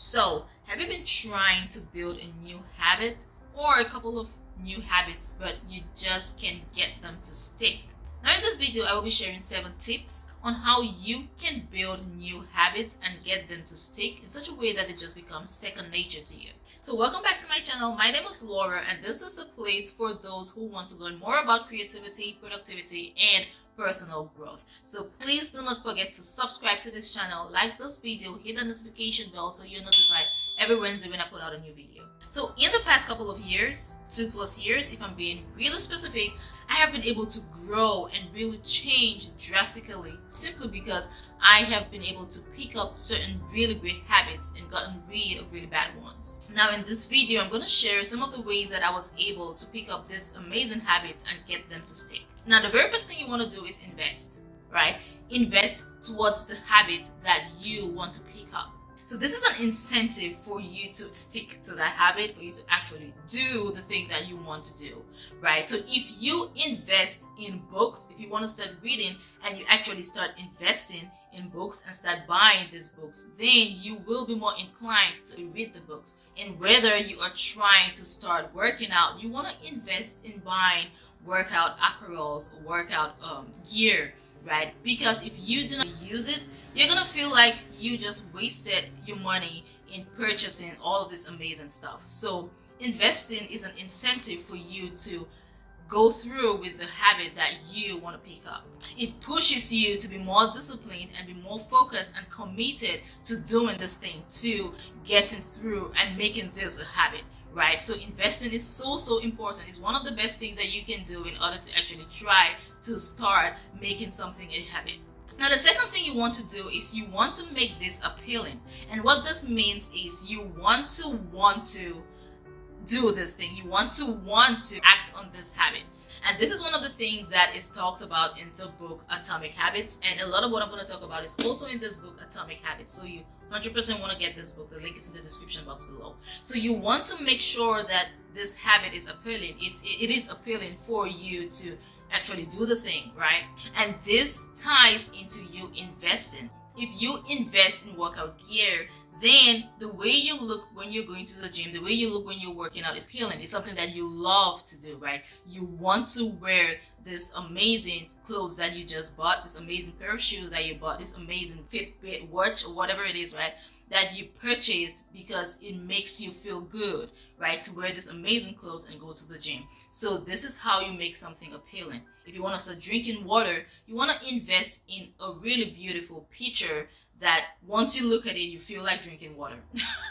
So, have you been trying to build a new habit or a couple of new habits, but you just can't get them to stick? Now, in this video, I will be sharing 7 tips on how you can build new habits and get them to stick in such a way that it just becomes second nature to you. So, welcome back to my channel. My name is Laura, and this is a place for those who want to learn more about creativity, productivity, and personal growth. So please do not forget to subscribe to this channel, like this video, hit the notification bell so you're notified every Wednesday when I put out a new video. So in the past couple of years, 2+ years if I'm being really specific, I have been able to grow and really change drastically simply because I have been able to pick up certain really great habits and gotten rid of really bad ones. Now in this video, I'm going to share some of the ways that I was able to pick up these amazing habits and get them to stick. Now the very first thing you want to do is invest, right? Invest towards the habit that you want to pick up. So this is an incentive for you to stick to that habit, for you to actually do the thing that you want to do, right? So if you invest in books, if you want to start reading and you actually start investing in books and start buying these books, then you will be more inclined to read the books. And whether you are trying to start working out, you want to invest in buying workout apparels, workout gear, right? Because if you do not use it, you're gonna feel like you just wasted your money in purchasing all of this amazing stuff. So investing is an incentive for you to go through with the habit that you want to pick up. It pushes you to be more disciplined and be more focused and committed to doing this thing, to getting through and making this a habit, right? So investing is so important. It's one of the best things that you can do in order to actually try to start making something a habit. Now the second thing you want to do is you want to make this appealing. And what this means is you want to do this thing. You want to act on this habit. And this is one of the things that is talked about in the book Atomic Habits. And a lot of what I'm going to talk about is also in this book Atomic Habits. So you 100% want to get this book. The link is in the description box below. So you want to make sure that this habit is appealing. It is appealing for you to actually do the thing, right? And this ties into you investing. If you invest in workout gear, then the way you look when you're going to the gym, the way you look when you're working out is appealing. It's something that you love to do, right? You want to wear this amazing clothes that you just bought, this amazing pair of shoes that you bought, this amazing Fitbit watch or whatever it is, right? That you purchased because it makes you feel good, right? To wear this amazing clothes and go to the gym. So this is how you make something appealing. If you want to start drinking water, you want to invest in a really beautiful picture that once you look at it, you feel like drinking water,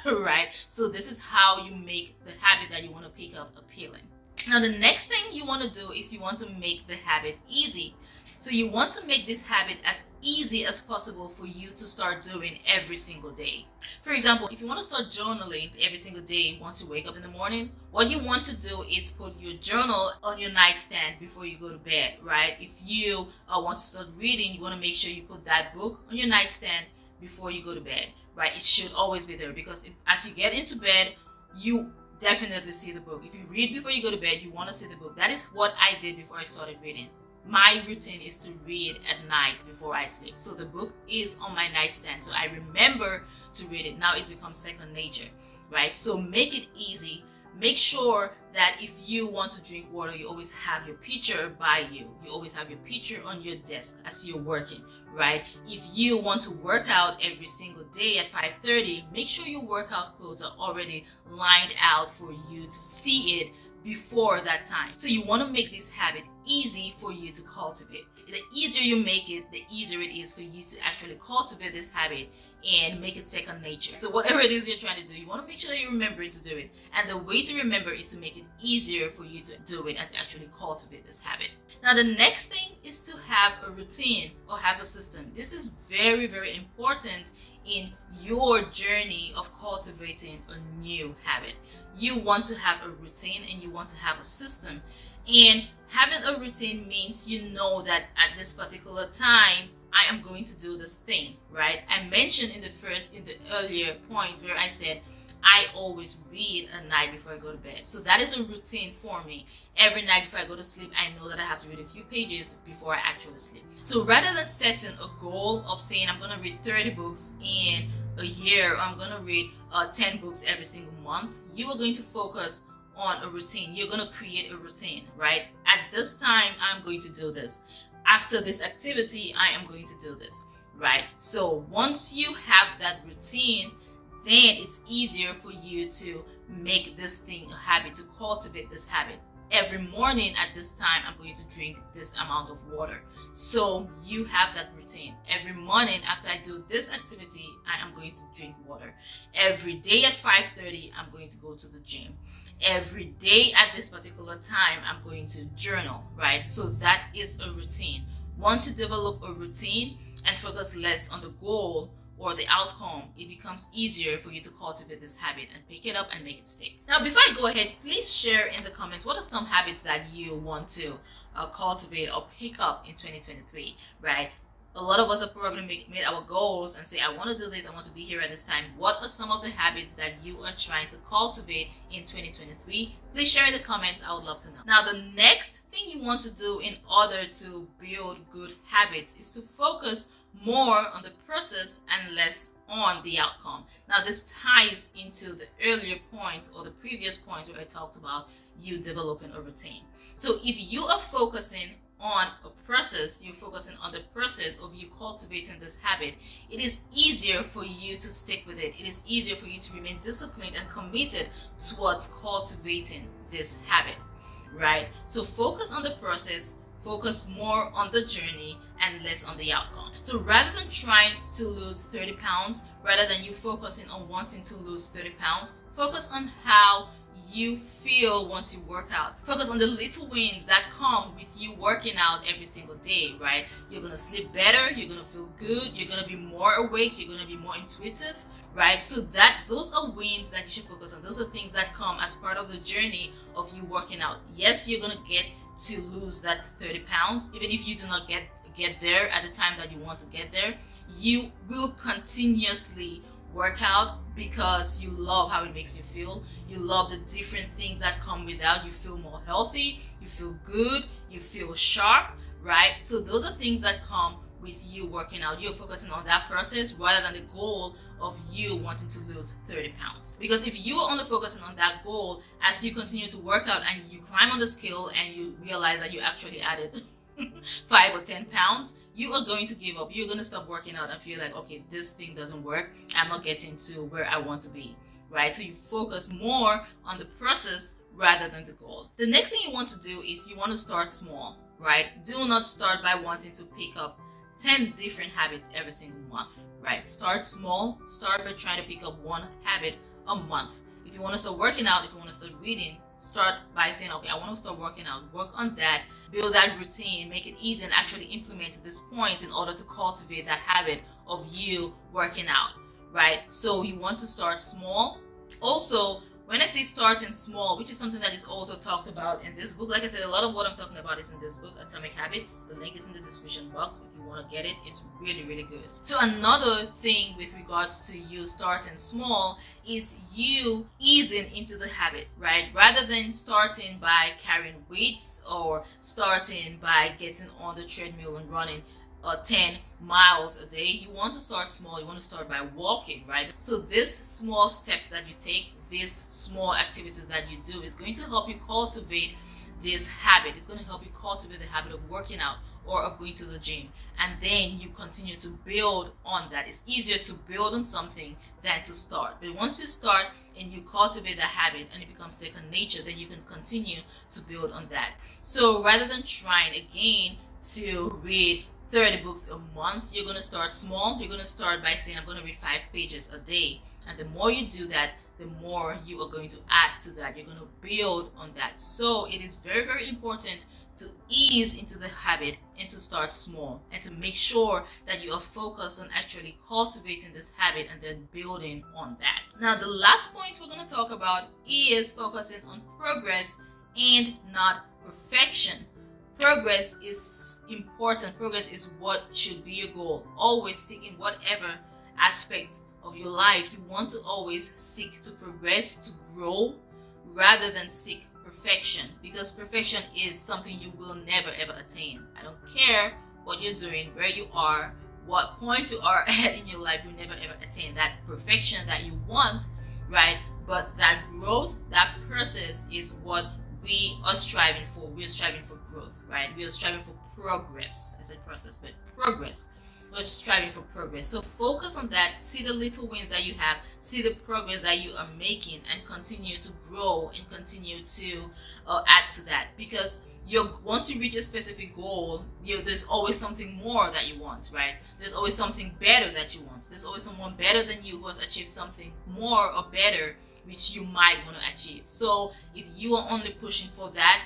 right? So this is how you make the habit that you want to pick up appealing. Now, the next thing you want to do is you want to make the habit easy. So you want to make this habit as easy as possible for you to start doing every single day. For example, if you want to start journaling every single day once you wake up in the morning, what you want to do is put your journal on your nightstand before you go to bed, right? If you want to start reading, you want to make sure you put that book on your nightstand before you go to bed, right? It should always be there because as you get into bed, you definitely see the book. If you read before you go to bed, you want to see the book. That is what I did before I started reading. My routine is to read at night before I sleep. So the book is on my nightstand. So I remember to read it. Now it's become second nature, right? So make it easy. Make sure that if you want to drink water, you always have your pitcher by you. You always have your pitcher on your desk as you're working, right? If you want to work out every single day at 5:30, make sure your workout clothes are already lined out for you to see it before that time. So you want to make this habit easy for you to cultivate. The easier you make it, the easier it is for you to actually cultivate this habit and make it second nature. So whatever it is you're trying to do, you want to make sure that you remember to do it. And the way to remember is to make it easier for you to do it and to actually cultivate this habit. Now the next thing is to have a routine or have a system. This is very important in your journey of cultivating a new habit. You want to have a routine and you want to have a system. And having a routine means you know that at this particular time, I am going to do this thing, right? I mentioned in the earlier point where I said, I always read at night before I go to bed. So that is a routine for me. Every night before I go to sleep, I know that I have to read a few pages before I actually sleep. So rather than setting a goal of saying I'm going to read 30 books in a year, I'm going to read 10 books every single month. You are going to focus on a routine. You're going to create a routine, right? At this time, I'm going to do this. After this activity, I am going to do this, right? So once you have that routine, then it's easier for you to make this thing a habit, to cultivate this habit. Every morning at this time, I'm going to drink this amount of water. So you have that routine. Every morning after I do this activity, I am going to drink water. Every day at 5:30, I'm going to go to the gym. Every day at this particular time, I'm going to journal, right? So that is a routine. Once you develop a routine and focus less on the goal or the outcome, it becomes easier for you to cultivate this habit and pick it up and make it stick. Now, before I go ahead, please share in the comments what are some habits that you want to cultivate or pick up in 2023, right? A lot of us have probably made our goals and say, I want to do this, I want to be here at this time. What are some of the habits that you are trying to cultivate in 2023? Please share in the comments. I would love to know. Now, the next thing you want to do in order to build good habits is to focus more on the process and less on the outcome. Now, this ties into the earlier point or the previous point where I talked about you developing a routine. So if you are focusing on a process, you're focusing on the process of you cultivating this habit, it is easier for you to stick with it. It is easier for you to remain disciplined and committed towards cultivating this habit, right? So focus on the process, focus more on the journey and less on the outcome. So rather than trying to lose 30 pounds, rather than you focusing on wanting to lose 30 pounds, focus on how you feel once you work out. Focus on the little wins that come with you working out every single day, right? You're gonna sleep better, you're gonna feel good, you're gonna be more awake, you're gonna be more intuitive, right? So those are wins that you should focus on. Those are things that come as part of the journey of you working out. Yes, you're gonna get to lose that 30 pounds. Even if you do not get there at the time that you want to get there, you will continuously work out because you love how it makes you feel. You love the different things that come with that. You feel more healthy, you feel good, you feel sharp, right? So those are things that come with you working out. You're focusing on that process rather than the goal of you wanting to lose 30 pounds. Because if you are only focusing on that goal, as you continue to work out and you climb on the scale and you realize that you actually added 5 or 10 pounds, you are going to give up. You're going to stop working out and feel like, okay, this thing doesn't work. I'm not getting to where I want to be, right? So you focus more on the process rather than the goal. The next thing you want to do is you want to start small, right? Do not start by wanting to pick up 10 different habits every single month, right? Start small. Start by trying to pick up one habit a month. If you want to start working out, if you want to start reading, start by saying, okay, I want to start working out. Work on that. Build that routine. Make it easy and actually implement this point in order to cultivate that habit of you working out, right? So you want to start small. Also, when I say starting small, which is something that is also talked about in this book, like I said, a lot of what I'm talking about is in this book, Atomic Habits. The link is in the description box if you want to get it. It's really, really good. So another thing with regards to you starting small is you easing into the habit, right? Rather than starting by carrying weights or starting by getting on the treadmill and running 10 miles a day, you want to start small. You want to start by walking, right? So these small steps that you take, these small activities that you do is going to help you cultivate this habit. It's going to help you cultivate the habit of working out or of going to the gym, and then you continue to build on that. It's easier to build on something than to start, but once you start and you cultivate the habit and it becomes second nature, then you can continue to build on that. So rather than trying again to read 30 books a month, you're going to start small. You're going to start by saying, I'm going to read 5 pages a day. And the more you do that, the more you are going to add to that. You're going to build on that. So it is very, very important to ease into the habit and to start small and to make sure that you are focused on actually cultivating this habit and then building on that. Now, the last point we're going to talk about is focusing on progress and not perfection. Progress is important. Progress is what should be your goal. Always seek in whatever aspect of your life. You want to always seek to progress, to grow, rather than seek perfection, because perfection is something you will never ever attain. I don't care what you're doing, where you are, what point you are at in your life, you never ever attain that perfection that you want, right? But that growth, that process is what we are striving for. We are striving for growth, right? We are striving for progress. I said process, but progress. We're striving for progress. So focus on that. See the little wins that you have. See the progress that you are making, and continue to grow and continue to add to that. Because once you reach a specific goal, there's always something more that you want, right? There's always something better that you want. There's always someone better than you who has achieved something more or better, which you might want to achieve. So if you are only pushing for that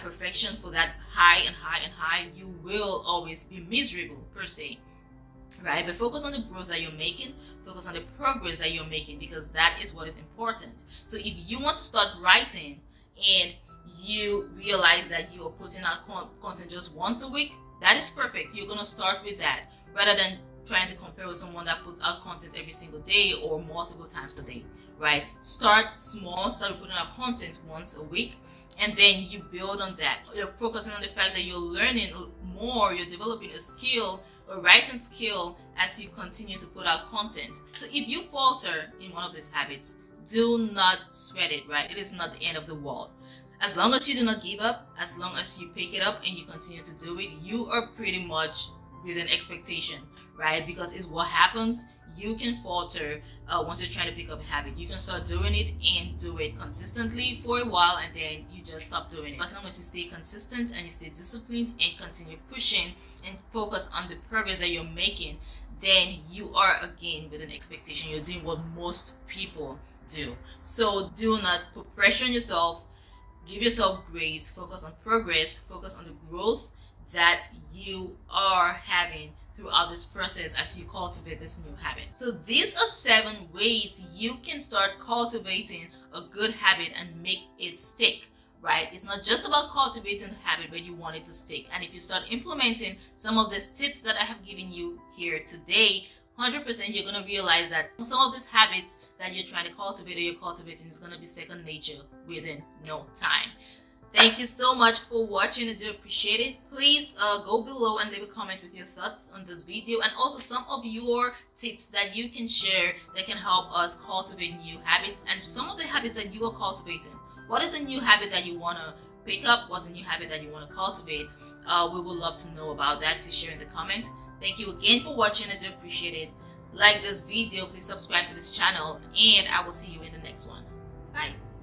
perfection, for that high and high and high, you will always be miserable per se, right? But focus on the growth that you're making, focus on the progress that you're making, because that is what is important. So if you want to start writing and you realize that you are putting out content just once a week, that is perfect. You're going to start with that rather than trying to compare with someone that puts out content every single day or multiple times a day, right? Start small, start putting out content once a week, and then you build on that. You're focusing on the fact that you're learning more, you're developing a skill, a writing skill, as you continue to put out content. So if you falter in one of these habits, do not sweat it, right? It is not the end of the world. As long as you do not give up, as long as you pick it up and you continue to do it, you are pretty much with an expectation, right? Because it's what happens. You can falter once you're trying to pick up a habit. You can start doing it and do it consistently for a while, and then you just stop doing it. As long as you stay consistent and you stay disciplined and continue pushing and focus on the progress that you're making, then you are again with an expectation. You're doing what most people do. So do not put pressure on yourself. Give yourself grace. Focus on progress. Focus on the growth that you are having throughout this process as you cultivate this new habit. So these are 7 ways you can start cultivating a good habit and make it stick, right? It's not just about cultivating the habit, but you want it to stick. And if you start implementing some of these tips that I have given you here today, 100% you're going to realize that some of these habits that you're trying to cultivate or you're cultivating is going to be second nature within no time. Thank you so much for watching. I do appreciate it. Please go below and leave a comment with your thoughts on this video, and also some of your tips that you can share that can help us cultivate new habits, and some of the habits that you are cultivating. What is a new habit that you want to pick up? What's a new habit that you want to cultivate? We would love to know about that. Please share in the comments. Thank you again for watching. I do appreciate it. Like this video, please subscribe to this channel, and I will see you in the next one. Bye.